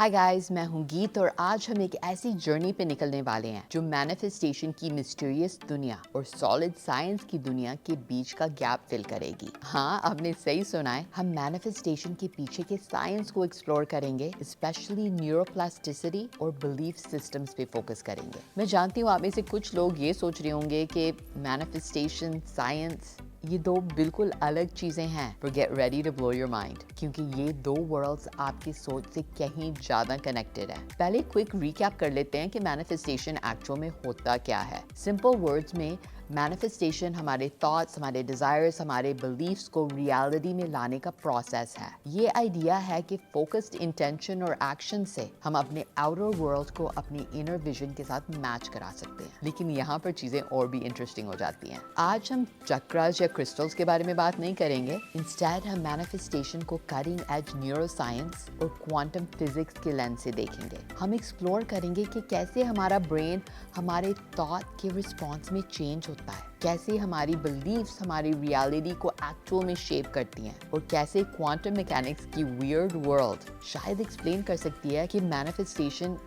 Hi guys, मैं हूं गीत और आज हम एक ऐसी जर्नी पे निकलने वाले हैं जो मैनिफेस्टेशन की मिस्टीरियस दुनिया और सॉलिड साइंस की दुनिया के बीच का गैप फिल करेगी। हाँ, आपने सही सुना है, हम मैनिफेस्टेशन के पीछे के साइंस को एक्सप्लोर करेंगे, स्पेशली न्यूरोप्लास्टिसिटी और बिलीफ सिस्टम्स पे फोकस करेंगे। मैं जानती हूँ आप में से कुछ लोग ये सोच रहे होंगे कि मैनिफेस्टेशन, साइंस ये दो बिल्कुल अलग चीजें हैं। पर get ready to blow your mind, क्योंकि ये दो वर्ल्ड्स आपकी सोच से कहीं ज्यादा कनेक्टेड है। पहले क्विक रिकैप कर लेते हैं कि मैनिफेस्टेशन एक्चुअल में होता क्या है। सिंपल वर्ड्स में मैनिफेस्टेशन हमारे थॉट्स, हमारे डिजायर्स, हमारे बिलीफ्स को रियलिटी में लाने का प्रोसेस है। ये आइडिया है कि फोकस्ड इंटेंशन और एक्शन से हम अपने आउटर वर्ल्ड को अपनी इनर विजन के साथ मैच करा सकते हैं। लेकिन यहाँ पर चीजें और भी इंटरेस्टिंग हो जाती हैं। आज हम चक्रास या क्रिस्टल्स के बारे में बात नहीं करेंगे। इंस्टेड हम मैनिफेस्टेशन को कटिंग एज न्यूरोसाइंस और क्वांटम फिजिक्स के लेंस से देखेंगे। हम एक्सप्लोर करेंगे कि कैसे हमारा ब्रेन हमारे थॉट के रिस्पॉन्स में चेंज होता है, कैसे हमारी बिलीफ्स हमारी रियलिटी को एक्चुअल में शेप करती हैं और कैसे क्वांटम मैकेनिक्स की वियर्ड वर्ल्ड शायद एक्सप्लेन कर सकती है कि मैनिफेस्टेशन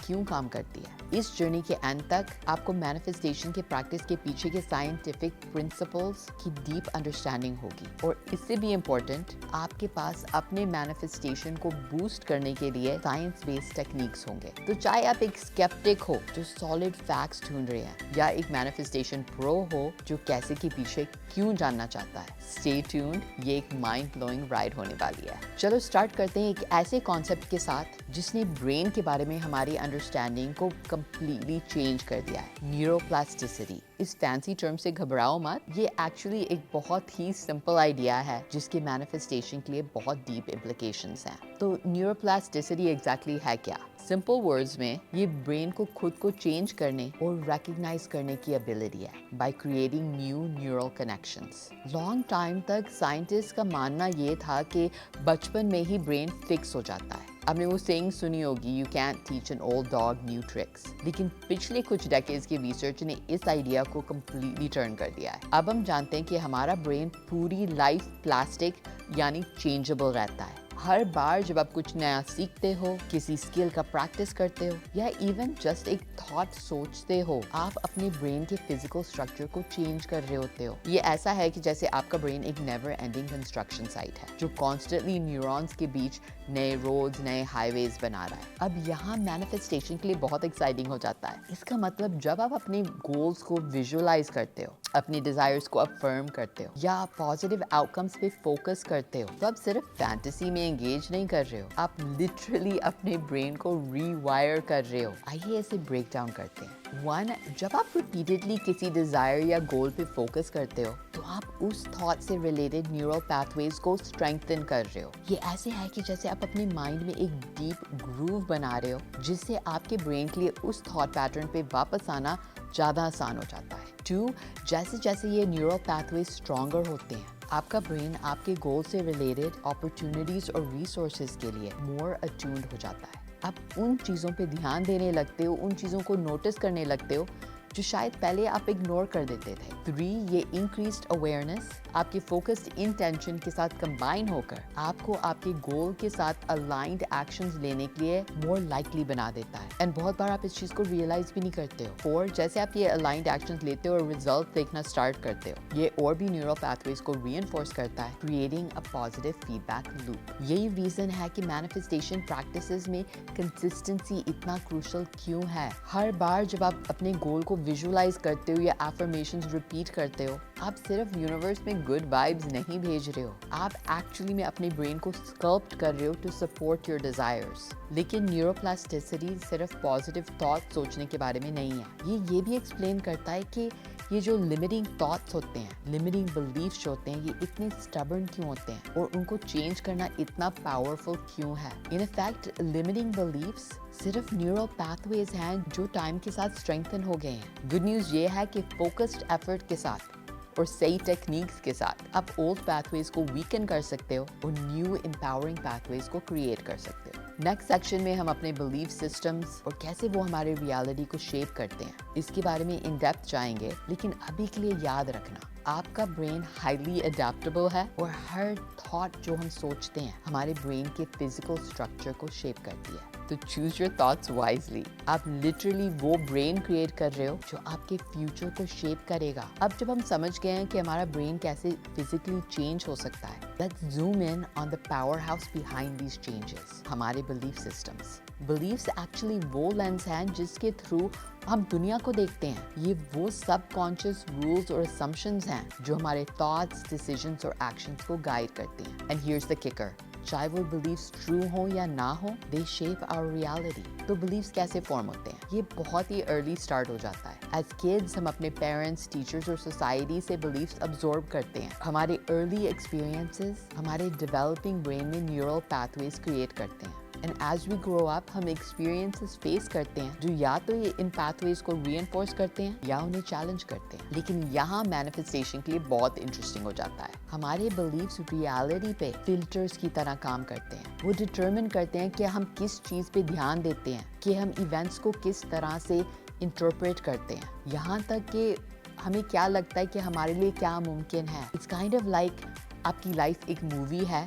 क्यों काम करती है। इस जर्नी के एंड तक आपको मैनिफेस्टेशन के प्रैक्टिस के पीछे के साइंटिफिक प्रिंसिपल्स की डीप अंडरस्टैंडिंग होगी और इससे भी इम्पोर्टेंट, आपके पास अपने मैनिफेस्टेशन को बूस्ट करने के लिए साइंस बेस्ड टेक्निक्स होंगे। तो चाहे आप एक स्केप्टिक हो जो सॉलिड फैक्ट्स ढूंढ रहे हैं या एक मैनिफेस्टेशन प्रो हो जो कैसे के पीछे क्यों जानना चाहता है, स्टे ट्यून्ड, ये एक माइंड ब्लोइंग राइड होने वाली है। चलो स्टार्ट करते हैं एक ऐसे कॉन्सेप्ट के साथ जिसने ब्रेन के बारे में हमारी अंडरस्टैंडिंग को कंप्लीटली चेंज कर दिया है, न्यूरोप्लास्टिसिटी। इस फैंसी टर्म से घबराओ मत, ये एक्चुअली एक बहुत ही सिंपल आइडिया है जिसके मैनिफेस्टेशन के लिए बहुत डीप इम्प्लीकेशंस हैं। तो न्यूरोप्लास्टिसिटी एग्जैक्टली है क्या? सिंपल वर्ड्स में ये ब्रेन को खुद को चेंज करने और रिकग्नाइज करने की एबिलिटी है by creating new neural connections. Long time तक साइंटिस्ट का मानना ये था कि बचपन में ही ब्रेन फिक्स हो जाता है। आपने वो सेइंग सुनी होगी, you can't teach an old dog new tricks. लेकिन पिछले कुछ डेकेड्स के रिसर्च ने इस आइडिया को कंप्लीटली टर्न कर दिया है। अब हम जानते हैं कि हमारा ब्रेन पूरी लाइफ प्लास्टिक यानी चेंजेबल रहता है। हर बार जब आप कुछ नया सीखते हो, किसी स्किल का प्रैक्टिस करते हो या इवन जस्ट एक थॉट सोचते हो, आप अपने ब्रेन के फिजिकल स्ट्रक्चर को चेंज कर रहे होते हो। ये ऐसा है कि जैसे आपका ब्रेन एक नेवर एंडिंग कंस्ट्रक्शन साइट है जो कॉन्स्टेंटली न्यूरॉन्स के बीच नए रोड्स, नए हाईवेज बना रहा है। अब यहाँ मैनिफेस्टेशन के लिए बहुत एक्साइटिंग हो जाता है। इसका मतलब जब आप अपने गोल्स को विजुअलाइज करते हो, अपने डिजायर्स को अफर्म करते हो या पॉजिटिव आउटकम्स पे फोकस करते हो, तो आप सिर्फ फैंटेसी में एंगेज नहीं कर रहे हो, आप लिटरली अपने ब्रेन को रीवायर कर रहे हो। आइए इसे ब्रेक डाउन करते हैं। 1, जब आप रिपीटेडली किसी डिजायर या गोल पे फोकस करते हो तो आप उस थॉट से रिलेटेड न्यूरल पाथवेज को स्ट्रेंथन कर रहे हो। ये ऐसे है कि जैसे आप अपने माइंड में एक डीप ग्रूव बना रहे हो जिससे आपके ब्रेन के लिए उस थॉट पैटर्न पे वापस आना ज़्यादा आसान हो जाता है। 2, जैसे जैसे ये न्यूरल पाथवेज स्ट्रॉन्गर होते हैं, आपका ब्रेन आपके गोल से रिलेटेड अपॉर्चुनिटीज और रिसोर्सेज के लिए मोर अट्यून्ड हो जाता है। आप उन चीज़ों पे ध्यान देने लगते हो, उन चीज़ों को नोटिस करने लगते हो जो शायद पहले आप इग्नोर कर देते थे। 3, ये इंक्रीज्ड अवेयरनेस आपके फोकस्ड इंटेंशन के साथ कंबाइन होकर आपको आपके गोल के साथ अलाइंड एक्शंस लेने के लिए मोर लाइकली बना देता है। एंड बहुत बार आप इस चीज को रियलाइज भी नहीं करते हो। 4, जैसे आप ये अलाइंड एक्शंस लेते हो और रिजल्ट देखना स्टार्ट करते हो, ये और भी न्यूरल पाथवेज को रीइंफोर्स करता है, creating a positive feedback loop. यही रीजन है कि मैनिफेस्टेशन प्रैक्टिसेस में कंसिस्टेंसी इतना क्रूशल क्यों है। हर बार जब आप अपने गोल को विजुअलाइज करते हो या एफर्मेशंस रिपीट करते हो, आप सिर्फ यूनिवर्स में गुड वाइब्स नहीं भेज रहे हो, आप एक्चुअली में अपने ब्रेन को स्कल्प्ट कर रहे हो टू सपोर्ट योर डिजायर्स। लेकिन न्यूरोप्लास्टिसिटी सिर्फ पॉजिटिव थॉट सोचने के बारे में नहीं है। ये भी एक्सप्लेन करता है कि ये जो लिमिटिंग थॉट्स होते हैं, लिमिटिंग बिलीफ्स होते हैं, ये इतने स्टबर्न क्यों होते हैं और उनको चेंज करना इतना पावरफुल क्यों है। इन फैक्ट लिमिटिंग बिलीफ्स सिर्फ न्यूरल पाथवेज हैं जो टाइम के साथ स्ट्रेंथन हो गए हैं। गुड न्यूज़ ये है कि फोकस्ड एफर्ट के साथ और सही टेक्निक्स के साथ आप ओल्ड पाथवेज को वीकन कर सकते हो और न्यू एम्पावरिंग पाथवेज को क्रिएट कर सकते हो। नेक्स्ट सेक्शन में हम अपने बिलीफ सिस्टम्स और कैसे वो हमारे रियलिटी को शेप करते हैं, इसके बारे में इन डेप्थ जाएंगे। लेकिन अभी के लिए याद रखना, आपका ब्रेन हाईली अडेप्टेबल है और हर थॉट जो हम सोचते हैं हमारे ब्रेन के फिजिकल स्ट्रक्चर को शेप करती है। तो चूज योर थॉट्स वाइजली। आप लिटरली वो ब्रेन क्रिएट कर रहे हो जो आपके फ्यूचर को शेप करेगा। अब जब हम समझ गए हैं कि हमारा ब्रेन कैसे फिजिकली चेंज हो सकता है, let's zoom in on the power house behind these changes, हमारे बिलीफ सिस्टम्स। बिलीव्स एक्चुअली वो लेंस हैं जिसके थ्रू हम दुनिया को देखते हैं। ये वो सबकॉन्शियस रूल्स और असम्पशंस हैं जो हमारे थॉट्स, डिसीजंस और एक्शंस को गाइड करते हैं। एंड हियर्स द किकर, चाहे वो बिलीव्स ट्रू हो या ना हो, दे शेप आवर रियलिटी। तो बिलीव्स कैसे फॉर्म होते हैं? ये बहुत ही अर्ली स्टार्ट हो जाता है। एज किड्स हम अपने पेरेंट्स, टीचर्स और सोसाइटी से बिलीव्स अब्सॉर्ब करते हैं। हमारे अर्ली एक्सपीरियंसेस हमारे डेवलपिंग ब्रेन में न्यूरल पाथवेज क्रिएट करते हैं। And as we grow up हम एक्सपीरियंसेस फेस करते हैं जो या तो ये इन पाथवेज को रीइंफोर्स करते हैं या उन्हें चैलेंज करते हैं। लेकिन यहाँ मैनिफेस्टेशन के लिए बहुत इंटरेस्टिंग हो जाता है। हमारे बिलीव्स रियलिटी पे फिल्टर्स की तरह काम करते हैं। वो डिटरमिन करते हैं कि हम किस चीज़ पे ध्यान देते हैं, कि हम इवेंट्स को किस तरह से इंटरप्रेट करते हैं, यहाँ तक कि हमें क्या लगता है कि हमारे लिए क्या मुमकिन है। इट्स काइंड ऑफ लाइक आपकी लाइफ एक मूवी है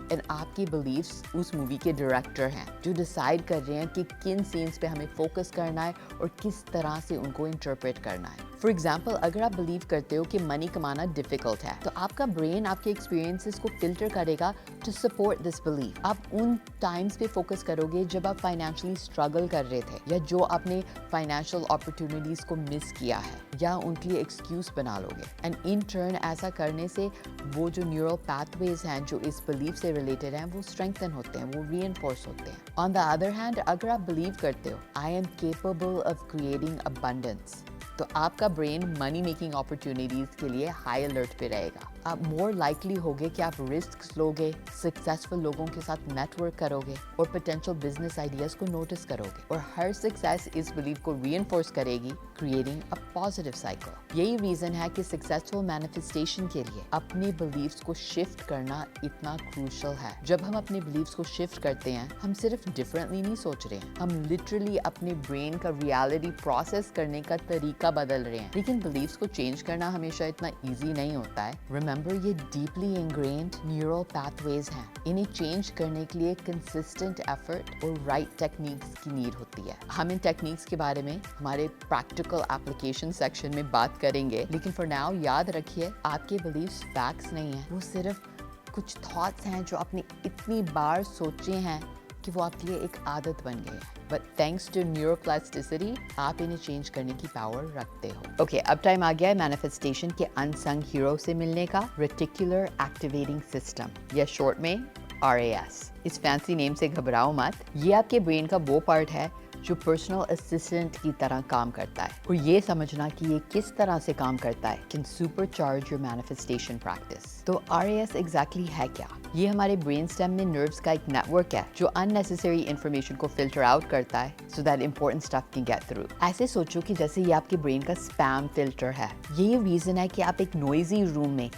एंड आपके बिलीव्स उस मूवी के डायरेक्टर हैं जो डिसाइड कर रहे हैं कि किन सीन्स पे हमें फोकस करना है और किस तरह से उनको इंटरप्रेट करना है। फॉर एग्जाम्पल, अगर आप बिलीव करते हो कि मनी कमाना डिफिकल्ट है, तो आपका ब्रेन आपके एक्सपीरियंसेस को फिल्टर करेगा टू सपोर्ट दिस बिलीफ। आप उन टाइम्स पे फोकस करोगे जब आप फाइनेंशियली स्ट्रगल कर रहे थे या जो आपने फाइनेंशियल अपॉर्चुनिटीज को मिस किया है, या उनके लिए एक्सक्यूज बना लोगे। एंड इन टर्न ऐसा करने से वो जो न्यूरल पाथवेज हैं जो इस बिलीफ से रिलेटेड हैं वो स्ट्रेंथन होते हैं, वो रीइंफोर्स होते हैं। ऑन द अदर हैंड, अगर आप बिलीव करते हो I am capable of creating abundance, तो आपका ब्रेन मनी मेकिंग अपॉर्चुनिटीज के लिए हाई अलर्ट पे रहेगा। आप मोर लाइकली होगे कि आप रिस्क लोगे, सक्सेसफुल लोगों के साथ नेटवर्क करोगे और पोटेंशियल बिजनेस आइडियाज को नोटिस करोगे। और हर सक्सेस इस बिलीव को रीइंफोर्स करेगी, क्रिएटिंग अ पॉजिटिव साइकिल। यही रीजन है कि सक्सेसफुल मैनिफेस्टेशन के लिए अपने बिलीव्स को शिफ्ट करना इतना क्रूशल है। जब हम अपने बिलीव्स को शिफ्ट करते हैं, हम सिर्फ डिफरेंटली नहीं सोच रहे हैं, हम लिटरली अपने ब्रेन का रियलिटी प्रोसेस करने का तरीका बदल रहे हैं। लेकिन बिलीव्स को चेंज करना हमेशा इतना इजी नहीं होता है। रिमेंबर, ये डीपली इंग्रेन्ड न्यूरल पाथवेज हैं। इन्हें चेंज करने के लिए कंसिस्टेंट एफर्ट और राइट टेक्निक्स की नीड होती है। हम इन टेक्निक्स के बारे में हमारे प्रैक्टिकल एप्लीकेशन सेक्शन में बात करेंगे, लेकिन फॉर नाउ याद रखिए, आपके बिलीव्स फैक्ट्स नहीं है, वो सिर्फ कुछ थॉट्स हैं जो आपने इतनी बार सोचे हैं कि वो आपके लिए एक आदत बन गई है। बट थैंक्स टू न्यूरोप्लास्टिसिटी आप इन्हें चेंज करने की पावर रखते हो। ओके, अब टाइम आ गया है मैनिफेस्टेशन के अनसंग हीरो से मिलने का, रेटिकुलर एक्टिवेटिंग सिस्टम या शॉर्ट में RAS। इस फैंसी नेम से घबराओ मत। ये आपके ब्रेन का वो पार्ट है जो पर्सनल असिस्टेंट की तरह काम करता है, और ये समझना कि ये किस तरह से काम करता है can supercharge your manifestation practice. तो RAS एग्जैक्टली है क्या? ये हमारे ब्रेन स्टेम में नर्व्स का एक नेटवर्क है जो अननेसेसरी इंफॉर्मेशन को फिल्टर आउट करता है so that important stuff can get through. ऐसे सोचो कि जैसे ये आपके ब्रेन का स्पैम फिल्टर है। यही रीजन है कि आप एक नॉइजी रूम में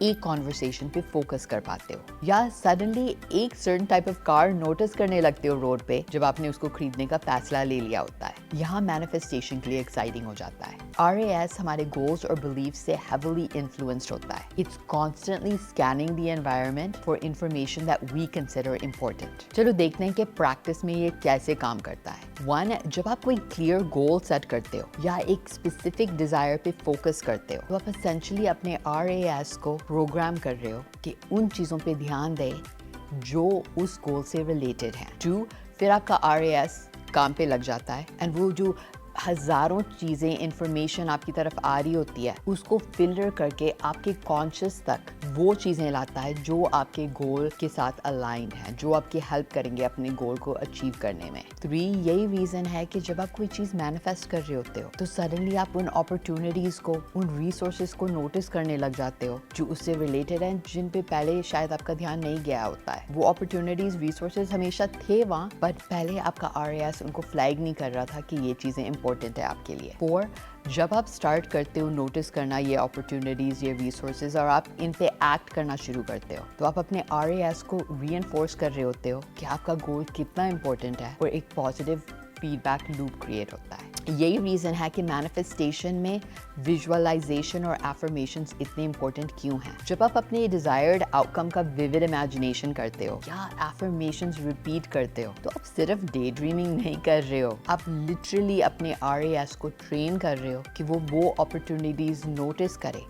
एक कॉन्वर्सेशन पे फोकस कर पाते हो, या सडनली एक certain type of car notice करने लगते हो रोड पे जब आपने उसको खरीदने का फैसला ले लिया होता है। यहाँ मैनिफेस्टेशन के लिए एक्साइटिंग हो जाता है। RAS हमारे गोल्स और बिलीफ से हेविली इन्फ्लुएंस्ड होता है। It's constantly scanning the environment for information that we consider important. चलो देखते हैं कि प्रैक्टिस में ये कैसे काम करता है। 1, जब आप कोई क्लियर गोल सेट करते हो या एक स्पेसिफिक डिजायर पे फोकस करते हो, तो आप एसेंशियली अपने RAS को प्रोग्राम कर रहे हो कि उन चीज़ों पे ध्यान दे जो उस गोल से रिलेटेड है। 2, फिर आपका RAS काम पे लग जाता है एंड वो जो हजारों चीज़ें इंफॉर्मेशन आपकी तरफ आ रही होती है उसको फिल्टर करके आपके कॉन्शियस तक वो चीज़ें लाता है जो आपके गोल के साथ अलाइंड हैं, जो आपकी हेल्प करेंगे अपने गोल को अचीव करने में। 3, यही रीज़न है कि जब आप कोई चीज़ मैनिफेस्ट कर रहे होते हो तो सडनली आप उन अपॉर्चुनिटीज़ को, उन रिसोर्सेज को नोटिस करने लग जाते हो जो उससे रिलेटेड हैं, जिन पे पहले शायद आपका ध्यान नहीं गया होता है। वो अपॉर्चुनिटीज़, रिसोर्सेज हमेशा थे वहाँ, बट पहले आपका RAS उनको फ्लैग नहीं कर रहा था कि ये चीज़ें इंपॉर्टेंट है आपके लिए। 4, जब आप स्टार्ट करते हो नोटिस करना ये अपॉर्चुनिटीज, ये रिसोर्सेज, और आप इन पे एक्ट करना शुरू करते हो, तो आप अपने RAS को रीइंफोर्स कर रहे होते हो कि आपका गोल कितना इंपॉर्टेंट है, और एक पॉजिटिव फीडबैक लूप क्रिएट होता है। यही रीज़न है कि मैनिफेस्टेशन में विजुअलाइजेशन और एफर्मेशंस इतने इंपॉर्टेंट क्यों हैं। जब आप अपने डिजायर्ड आउटकम का विविड इमेजिनेशन करते हो या एफर्मेशंस रिपीट करते हो, तो आप सिर्फ डे ड्रीमिंग नहीं कर रहे हो, आप लिटरली अपने RAS को ट्रेन कर रहे हो कि वो अपॉर्चुनिटीज नोटिस करे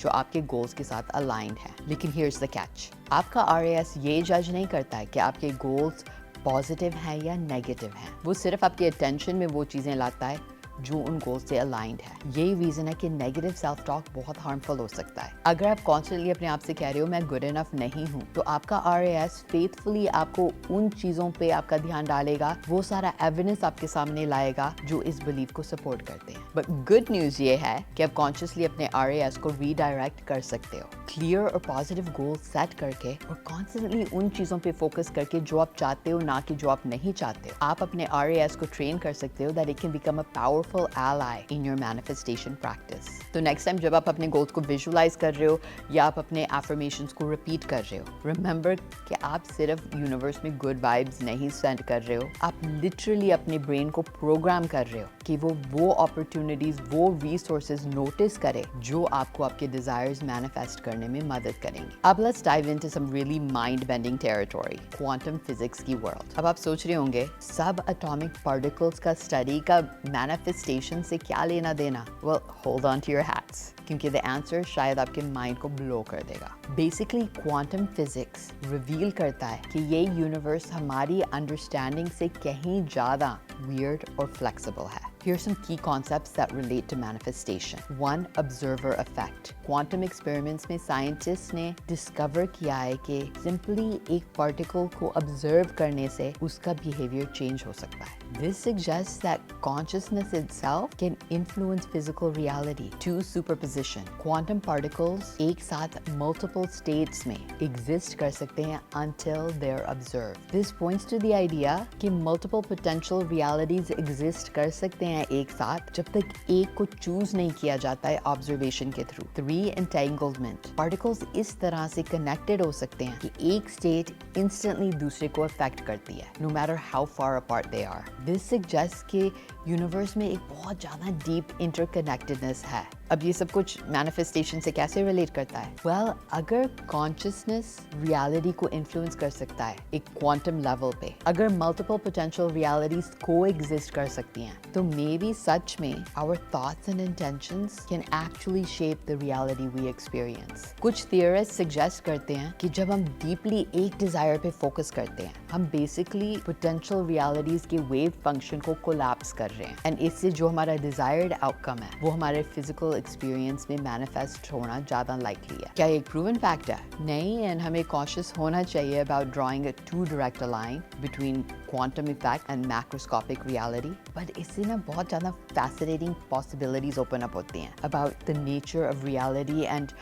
जो आपके गोल्स के साथ अलाइंड है। लेकिन हियर्स द कैच, आपका RAS ये जज नहीं करता है कि आपके गोल्स पॉजिटिव हैं या नेगेटिव हैं। वो सिर्फ आपके अटेंशन में वो चीज़ें लाता है जो उन गोल्स से अलाइंड है। यही रीज़न है कि नेगेटिव सेल्फ टॉक बहुत हार्मफुल हो सकता है। अगर आप कॉन्स्टेंटली अपने आप से कह रहे हो मैं गुड इनफ नहीं हूँ, तो आपका RAS फेथफुली आपको उन चीज़ों पे आपका ध्यान डालेगा, वो सारा एविडेंस आपके सामने लाएगा जो इस बिलीफ को सपोर्ट करते हैं। बट गुड न्यूज़ ये है कि आप कॉन्शियसली अपने RAS को रीडायरेक्ट कर सकते हो, क्लियर और पॉजिटिव गोल्स सेट करके और कॉन्स्टेंटली उन चीज़ों पे फोकस करके जो आप चाहते हो, ना कि जो आप नहीं चाहते हो। आप अपने RAS को ट्रेन कर सकते हो that it can become a powerful ally in your manifestation practice. तो नेक्स्ट टाइम जब आप अपने गोल्स को विजुअलाइज कर रहे हो या आप अपने एफर्मेशंस को रिपीट कर रहे हो, रिमेंबर कि आप सिर्फ यूनिवर्स में गुड वाइब्स नहीं सेंड कर रहे हो, आप लिटरली अपने ब्रेन को प्रोग्राम कर रहे हो कि वो अपॉर्चुनिटीज, वो रिसोर्सेज नोटिस करे जो आपको आपके डिजायर्स मैनिफेस्ट करने में मदद करेंगे। अब let's dive into some really mind bending territory, quantum physics की वर्ल्ड। अब आप सोच रहे होंगे सब एटॉमिक पार्टिकल्स का स्टडी का मैनिफेस्टेशन से क्या लेना देना? Well, hold on to your hats, क्योंकि द आंसर शायद आपके माइंड को ब्लो कर देगा। बेसिकली क्वांटम फिजिक्स रिवील करता है कि ये यूनिवर्स हमारी अंडरस्टैंडिंग से कहीं ज़्यादा weird और flexible है। Here are some key concepts that relate to manifestation. 1. Observer effect. Quantum experiments में scientists ने discover किया है कि simply एक particle को observe करने से उसका behavior change हो सकता है। This suggests that consciousness itself can influence physical reality. 2. Superposition. Quantum particles एक साथ multiple states में exist कर सकते हैं until they're observed. This points to the idea कि multiple potential realities exist कर सकते हैं एक साथ जब तक एक को चूज नहीं किया जाता है ऑब्जर्वेशन के थ्रू। 3. एंटेंगलमेंट। पार्टिकल्स इस तरह से कनेक्टेड हो सकते हैं कि एक स्टेट इंस्टेंटली दूसरे को अफेक्ट करती है, no matter how far apart they are. This suggest कि यूनिवर्स में एक बहुत ज़्यादा डीप इंटरकनेक्टेडनेस है। अब ये सब कुछ मैनिफेस्टेशन से कैसे रिलेट करता है? वेल, अगर कॉन्शियसनेस रियलिटी को इन्फ्लुएंस कर सकता है एक क्वांटम लेवल पे, अगर मल्टीपल पोटेंशियल रियलिटीज को एग्जिस्ट कर सकती हैं, तो मे बी सच में our thoughts and intentions can actually shape the reality we experience. कुछ थियरिस्ट्स सजेस्ट करते हैं कि जब हम डीपली एक डिजायर पे फोकस करते हैं, हम बेसिकली पोटेंशियल रियलिटीज के वेव फंक्शन को कोलैप्स कर रहे हैं, एंड इससे जो हमारा डिजायर्ड आउटकम है वो हमारे फिजिकल एक्सपीरियंस में मैनिफेस्ट होना ज़्यादा लाइकली है। क्या एक प्रूवन फैक्ट है? नहीं, एंड हमें कॉशियस होना चाहिए about drawing a too direct line between quantum effect and macroscopic reality. But इससे ना बहुत ज़्यादा फैसिनेटिंग पॉसिबिलिटीज ओपन अप होती हैं about the nature of reality and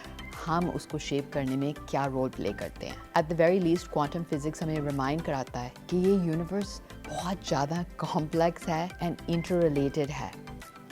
हम उसको शेप करने में क्या रोल प्ले करते हैं। At the very least quantum physics हमें रिमाइंड कराता है कि ये यूनिवर्स बहुत ज़्यादा कॉम्प्लेक्स है एंड इंटर रिलेटेड है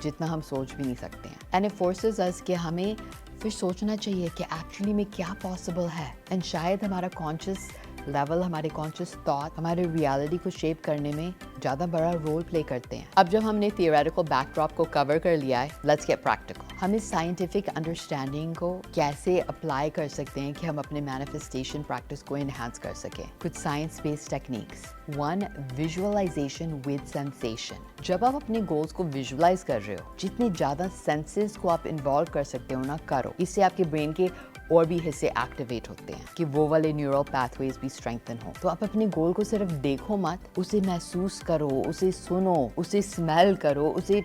जितना हम सोच भी नहीं सकते हैं। एंड इट फोर्सेस अस कि हमें फिर सोचना चाहिए कि एक्चुअली में क्या पॉसिबल है, एंड शायद हमारा कॉन्शियस लेवल, हमारे कॉन्शियस थॉट हमारे रियलिटी को शेप करने में ज़्यादा बड़ा रोल प्ले करते हैं। अब जब हमने थियोरेटिकल बैकड्रॉप को कवर कर लिया है, लेट्स गेट प्रैक्टिकल। हम इस साइंटिफिक अंडरस्टैंडिंग को कैसे अप्लाई कर सकते हैं कि हम अपने मैनिफेस्टेशन प्रैक्टिस को एनहांस कर सकें? कुछ science based techniques. 1. Visualization with sensation. जब आप अपने गोल्स को विजुअलाइज कर रहे हो, जितने ज़्यादा सेंसेस को आप इन्वॉल्व कर सकते हो ना, करो। इससे आपके ब्रेन के और भी हिस्से एक्टिवेट होते हैं कि वो वाले न्यूरल पाथवेज भी स्ट्रेंथन हो। तो आप अपने गोल को सिर्फ देखो मत, उसे महसूस करो, उसे सुनो, उसे स्मेल करो, उसे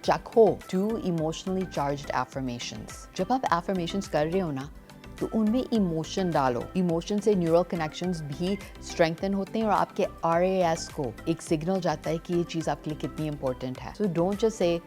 चखो। 2. Emotionally charged affirmations. जब आप एफर्मेशंस कर रहे हो ना, तो उनमें इमोशन डालो। इमोशन से न्यूरल कनेक्शंस भी स्ट्रेंथन होते हैं और आपके RAS को एक सिग्नल जाता है कि ये चीज़ आपके लिए कितनी इंपॉर्टेंट है। So don't just say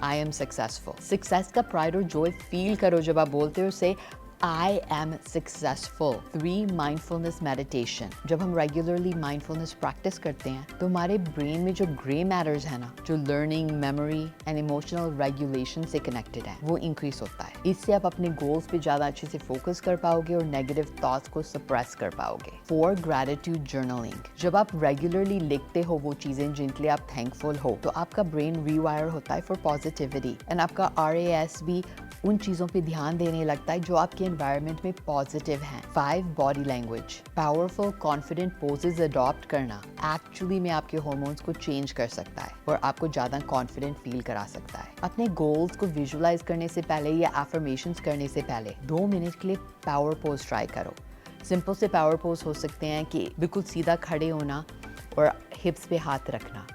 I am successful. Success का प्राइड और जॉय फील करो जब आप बोलते हो। से I am successful. 3 mindfulness meditation. जब हम regularly mindfulness practice करते हैं तो हमारे brain में जो gray matters है ना, जो learning, memory and emotional regulation से connected है, वो increase होता है. इससे आप अपने goals पे ज़्यादा अच्छे से focus कर पाओगे और negative thoughts को suppress कर पाओगे. 4 gratitude journaling. जब आप regularly लिखते हो वो चीज़ें जिनके लिए आप thankful हो, तो आपका brain rewire होता है for positivity and आपका RAS भी उन चीज़ों पे ध्यान देने लगता है जो आपके एनवायरनमेंट में पॉजिटिव हैं. 5 body language. Powerful confident poses adopt करना एक्चुअली में आपके हार्मोन्स को चेंज कर सकता है और आपको ज़्यादा कॉन्फिडेंट फील करा सकता है. अपने गोल्स को विजुलाइज करने से पहले या एफर्मेशंस करने से पहले 2 मिनट के लिए पावर पोज ट्राई करो. सिंपल से पावर पोज हो सकते हैं कि बिल्कुल सीधा खड़े होना और हिप्स पे हाथ रखना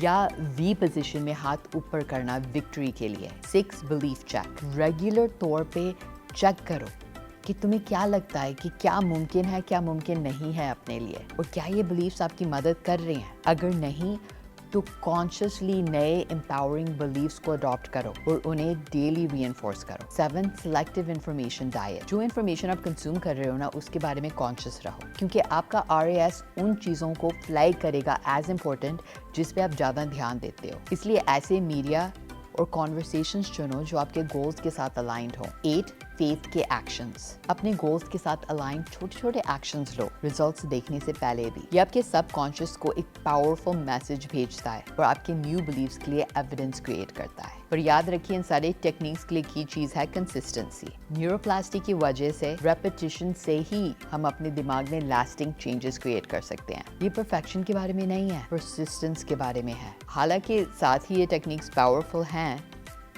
या वी पोजीशन में हाथ ऊपर करना विक्ट्री के लिए. 6 बिलीफ चेक. रेगुलर तौर पे चेक करो कि तुम्हें क्या लगता है कि क्या मुमकिन है, क्या मुमकिन नहीं है अपने लिए, और क्या ये बिलीफ्स आपकी मदद कर रहे हैं. अगर नहीं तो कॉन्शियसली नए एम्पावरिंग बिलीफ्स को अडॉप्ट करो और उन्हें डेली रीइंफोर्स करो. 7 सिलेक्टिव इंफॉर्मेशन डाइट. जो इंफॉर्मेशन आप कंज्यूम कर रहे हो ना, उसके बारे में कॉन्शियस रहो, क्योंकि आपका RAS उन चीज़ों को फ्लैग करेगा एज इम्पोर्टेंट जिस पे आप ज़्यादा ध्यान देते हो. इसलिए ऐसे मीडिया और कॉन्वर्सेशंस चुनो जो आपके गोल्स के साथ अलाइंड हो. 8 फेथ के एक्शंस. अपने गोल्स के साथ अलाइंड छोटे छोटे एक्शंस लो रिजल्ट्स देखने से पहले भी. ये आपके सबकॉन्शियस को एक पावरफुल मैसेज भेजता है और आपके न्यू बिलीव्स के लिए एविडेंस क्रिएट करता है. पर याद रखिए, इन सारे टेक्निक्स के लिए की चीज़ है कंसिस्टेंसी. न्यूरोप्लास्टी की वजह से रेपिटेशन से ही हम अपने दिमाग में लास्टिंग चेंजेस क्रिएट कर सकते हैं. ये परफेक्शन के बारे में नहीं है, परसिस्टेंस के बारे में है. हालांकि साथ ही ये टेक्निक्स पावरफुल हैं,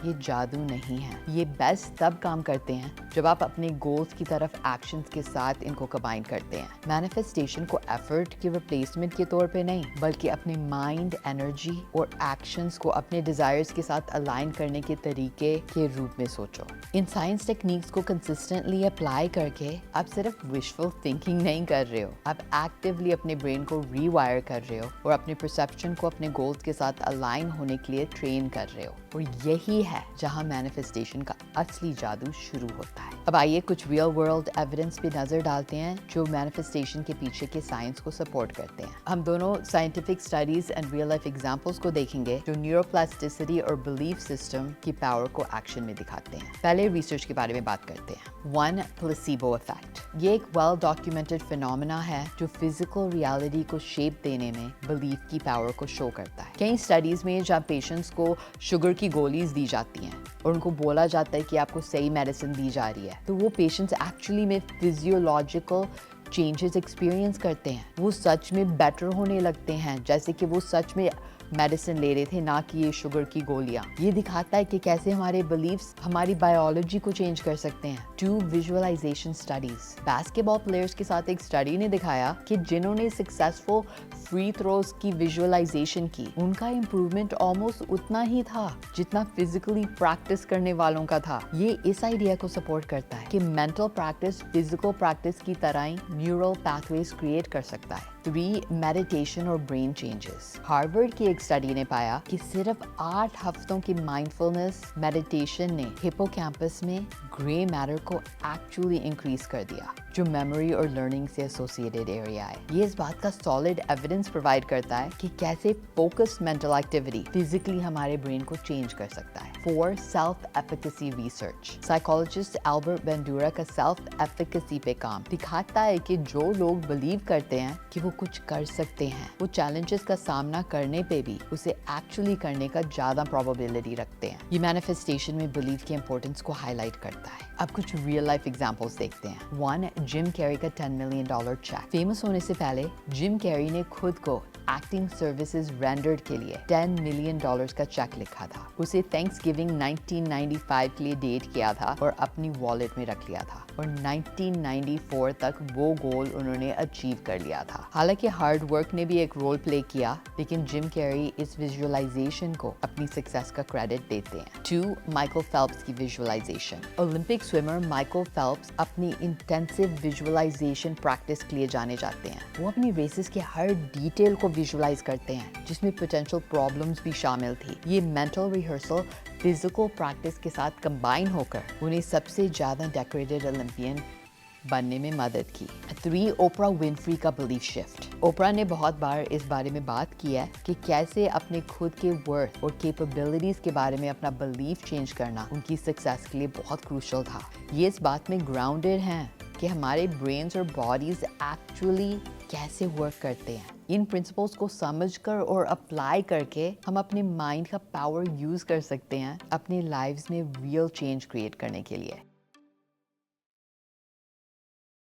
ये जादू नहीं है. ये बेस्ट तब काम करते हैं जब आप अपने गोल्स की तरफ एक्शंस के साथ इनको कंबाइन करते हैं. मैनिफेस्टेशन को एफर्ट की रिप्लेसमेंट के तौर पे नहीं, बल्कि अपने माइंड, एनर्जी और एक्शंस को अपने डिजायर्स के साथ अलाइन करने के तरीके के रूप में सोचो. इन साइंस टेक्निक्स को कंसिस्टेंटली अप्लाई करके आप सिर्फ विशफुल थिंकिंग नहीं कर रहे हो, आप एक्टिवली अपने ब्रेन को रीवायर कर रहे हो और अपने परसेप्शन को अपने गोल्स के साथ अलाइन होने के लिए ट्रेन कर रहे हो. और यही है जहां मैनिफेस्टेशन का असली जादू शुरू होता है. अब आइए कुछ रियल वर्ल्ड एविडेंस पे नजर डालते हैं जो मैनिफेस्टेशन के पीछे के साइंस को सपोर्ट करते हैं. हम दोनों scientific studies and real life examples को देखेंगे जो न्यूरोप्लास्टिसिटी और बिलीफ सिस्टम की पावर को एक्शन में दिखाते हैं. पहले रिसर्च के बारे में बात करते हैं. 1 प्लेसिबो इफेक्ट. ये एक वेल डॉक्यूमेंटेड फिनोमेना है जो फिजिकल रियलिटी को शेप देने में बिलीफ की पावर को शो करता है. कई स्टडीज में जहाँ पेशेंट्स को शुगर की गोलीज दी जाती हैं और उनको बोला जाता है कि आपको सही मेडिसिन दी जा रही है, तो वो पेशेंट्स एक्चुअली में फिजियोलॉजिकल चेंजेस एक्सपीरियंस करते हैं. वो सच में बेटर होने लगते हैं, जैसे कि वो सच में मेडिसिन ले रहे थे, ना कि ये शुगर की गोलियां. ये दिखाता है कि कैसे हमारे बिलीफ्स हमारी बायोलॉजी को चेंज कर सकते हैं. 2 विजुअलाइजेशन स्टडीज. बास्केटबॉल प्लेयर्स के साथ एक स्टडी ने दिखाया कि जिन्होंने सक्सेसफुल फ्री थ्रोज की विजुअलाइजेशन की, उनका इंप्रूवमेंट ऑलमोस्ट उतना ही था जितना फिजिकली प्रैक्टिस करने वालों का था. ये इस आइडिया को सपोर्ट करता है कि मेंटल प्रैक्टिस फिजिकल प्रैक्टिस की तरह ही न्यूरल पाथवेज क्रिएट कर सकता है. 3 मेडिटेशन और ब्रेन चेंजेस. हार्वर्ड की एक स्टडी ने पाया कि सिर्फ 8 हफ्तों की माइंडफुलनेस मेडिटेशन ने हिपोकैम्पस में ग्रे मैटर को एक्चुअली इंक्रीज कर दिया, जो मेमोरी और लर्निंग से एसोसिएटेड एरिया है. ये इस बात का सॉलिड एविडेंस प्रोवाइड करता है कि कैसे फोकस्ड मेंटल एक्टिविटी फिजिकली हमारे ब्रेन को चेंज कर सकता है. 4 self efficacy research. Psychologist Albert Bandura का सेल्फ एफिकेसी पे काम दिखाता है कि जो लोग बिलीव करते हैं कि वो कुछ कर सकते हैं, वो चैलेंजेस का सामना करने पे भी उसे एक्चुअली करने का ज्यादा प्रोबेबिलिटी रखते हैं. ये मैनिफेस्टेशन में बिलीव की इंपॉर्टेंस को हाईलाइट करता है. अब कुछ रियल लाइफ एग्जांपल्स देखते हैं. 1 जिम कैरी का $10 million चेक. फेमस होने से पहले जिम कैरी ने खुद को एक्टिंग सर्विसेज रेंडर्ड के लिए $10 million का चेक लिखा था. उसे थैंक्सगिविंग 1995 के लिए डेट किया था और अपनी वॉलेट में रख लिया था, और 1994 तक वो गोल उन्होंने अचीव कर लिया था। हालांकि हार्ड वर्क ने भी एक रोल प्ले किया, लेकिन जिम कैरी इस विजुअलाइजेशन को अपनी सक्सेस का क्रेडिट देते हैं। 2. माइकल फेल्प्स की visualization. Olympic swimmer Michael Phelps अपनी इंटेंसिव विजुअलाइजेशन प्रैक्टिस के लिए जाने जाते हैं। वो अपनी रेसेस के हर डिटेल को विजुअलाइज करते हैं, जिसमें पोटेंशियल प्रॉब्लम्स भी शामिल थी। ये मेंटल रिहर्सल फिजिकल प्रैक्टिस के साथ कंबाइन होकर उन्हें सबसे ज़्यादा डेकोरेटेड ओलंपियन बनने में मदद की। 3. ओपरा विनफ्री का बिलीफ शिफ्ट। ओपरा ने बहुत बार इस बारे में बात की है कि कैसे अपने खुद के वर्थ और कैपेबिलिटीज के बारे में अपना बिलीफ चेंज करना उनकी सक्सेस के लिए बहुत क्रूशल था। ये इस बात में ग्राउंडेड हैं कि हमारे ब्रेन्स और बॉडीज एक्चुअली कैसे वर्क करते हैं। इन प्रिंसिपल्स को समझकर और अप्लाई करके हम अपने माइंड का पावर यूज कर सकते हैं अपनी लाइव्स में रियल चेंज क्रिएट करने के लिए।